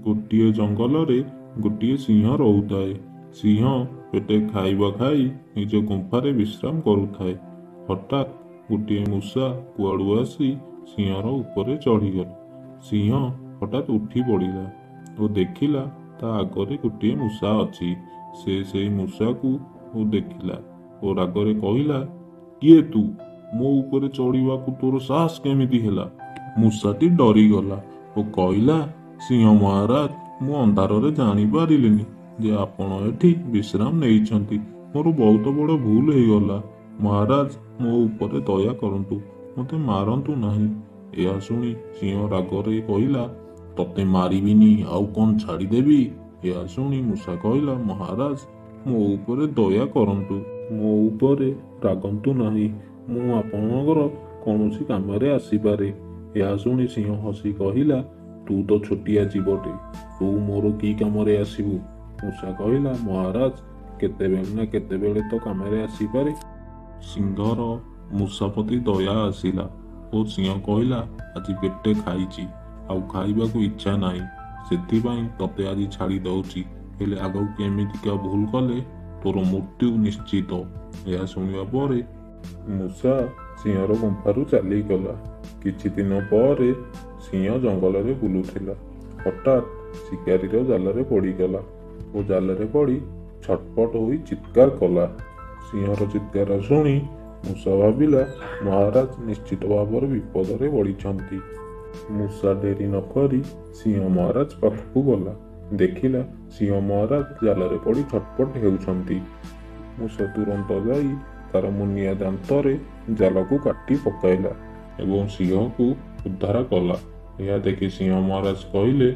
ଗୋଟିଏ ଜଙ୍ଗଲରେ ଗୋଟିଏ ସିଂହ ରହୁଥାଏ। ସିଂହ ପେଟେ ଖାଇବା ଖାଇ ନିଜ ଗୁମ୍ଫାରେ ବିଶ୍ରାମ କରୁଥାଏ। ହଠାତ୍ ଗୋଟିଏ ମୂଷା କୁଆଡ଼ୁ ଆସି ସିଂହର ଉପରେ ଚଢ଼ିଗଲା। ସିଂହ ହଠାତ୍ ଉଠି ପଡ଼ିଲା ଓ ଦେଖିଲା ତା ଆଗରେ ଗୋଟିଏ ମୂଷା ଅଛି। ସେ ସେଇ ମୂଷାକୁ ଦେଖିଲା ଓ ରାଗରେ କହିଲା, କିଏ ତୁ? ମୋ ଉପରେ ଚଢ଼ିବାକୁ ତୋର ସାହସ କେମିତି ହେଲା? ମୂଷାଟି ଡରିଗଲା ଓ କହିଲା, ସିଂହ ମହାରାଜ, ମୁଁ ଅନ୍ଧାରରେ ଜାଣିପାରିଲିନି ଯେ ଆପଣ ଏଠି ବିଶ୍ରାମ ନେଇଛନ୍ତି। ମୋର ବହୁତ ବଡ଼ ଭୁଲ ହେଇଗଲା। ମହାରାଜ, ମୋ ଉପରେ ଦୟା କରନ୍ତୁ, ମୋତେ ମାରନ୍ତୁ ନାହିଁ। ଏହା ଶୁଣି ସିଂହ ରାଗରେ କହିଲା, ତତେ ମାରିବିନି ଆଉ କ'ଣ ଛାଡ଼ିଦେବି? ଏହା ଶୁଣି ମୂଷା କହିଲା, ମହାରାଜ, ମୋ ଉପରେ ଦୟା କରନ୍ତୁ, ମୋ ଉପରେ ରାଗନ୍ତୁ ନାହିଁ। ମୁଁ ଆପଣଙ୍କର କୌଣସି କାମରେ ଆସିପାରେ। ଏହା ଶୁଣି ସିଂହ ହସି କହିଲା, ତୁ ତ ଛୋଟିଆ ଜୀବଟେ, ତୁ ମୋର କି କାମରେ ଆସିବୁ? ମୂଷା କହିଲା, ମହାରାଜ, କେତେବେଳେ ନା କେତେବେଳେ ତ କାମରେ ଆସିପାରେ। ସିଂହର ମୂଷା ପ୍ରତି ଦୟା ଆସିଲା ଓ ସିଂହ କହିଲା, ଆଜି ପେଟେ ଖାଇଛି, ଆଉ ଖାଇବାକୁ ଇଚ୍ଛା ନାହିଁ, ସେଥିପାଇଁ ତତେ ଆଜି ଛାଡ଼ି ଦଉଛି। ହେଲେ ଆଗକୁ ଏମିତିକା ଭୁଲ କଲେ ତୋର ମୃତ୍ୟୁ ନିଶ୍ଚିତ। ଏହା ଶୁଣିବା ପରେ ମୂଷା ସିଂହର ଗୁମ୍ଫାରୁ ଚାଲିଗଲା। କିଛି ଦିନ ପରେ ସିଂହ ଜଙ୍ଗଲରେ ବୁଲୁଥିଲା। ହଠାତ୍ ଶିକାରୀର ଜାଲରେ ପଡ଼ିଗଲା ଓ ଜାଲରେ ପଡ଼ି ଛଟପଟ ହୋଇ ଚିତ୍କାର କଲା। ସିଂହର ଚିତ୍କାର ଶୁଣି ମୂଷା ଭାବିଲା, ମହାରାଜ ନିଶ୍ଚିତ ଭାବରେ ବିପଦରେ ପଡ଼ିଛନ୍ତି। ମୂଷା ଡେରି ନ କରି ସିଂହ ମହାରାଜ ପାଖକୁ ଗଲା। ଦେଖିଲା ସିଂହ ମହାରାଜ ଜାଲରେ ପଡ଼ି ଛଟପଟ ହେଉଛନ୍ତି। ମୂଷା ତୁରନ୍ତ ଯାଇ ତାର ମୁନିଆ ଦାନ୍ତରେ ଜାଲକୁ କାଟି ପକାଇଲା ଏବଂ ସିଂହକୁ ଉଦ୍ଧାର କଲା। ଏହା ଦେଖି ସିଂହ ମହାରାଜ କହିଲେ,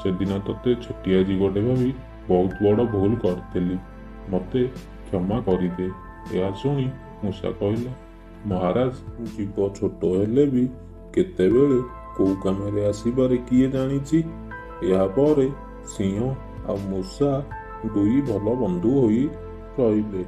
ସେଦିନ ତତେ ଛୋଟିଆ ଜୀବଟେ ଭାବି ବହୁତ ବଡ଼ ଭୁଲ କରିଥିଲି, ମୋତେ କ୍ଷମା କରିଦେ। ଏହା ଶୁଣି ମୂଷା କହିଲା, ମହାରାଜ, ଜୀବ ଛୋଟ ହେଲେ ବି କେତେବେଳେ କୋଉ କାମରେ ଆସିପାରେ କିଏ ଜାଣିଛି। ଏହାପରେ ସିଂହ ଆଉ ମୂଷା ଦୁଇ ଭଲ ବନ୍ଧୁ ହୋଇ ରହିଲେ।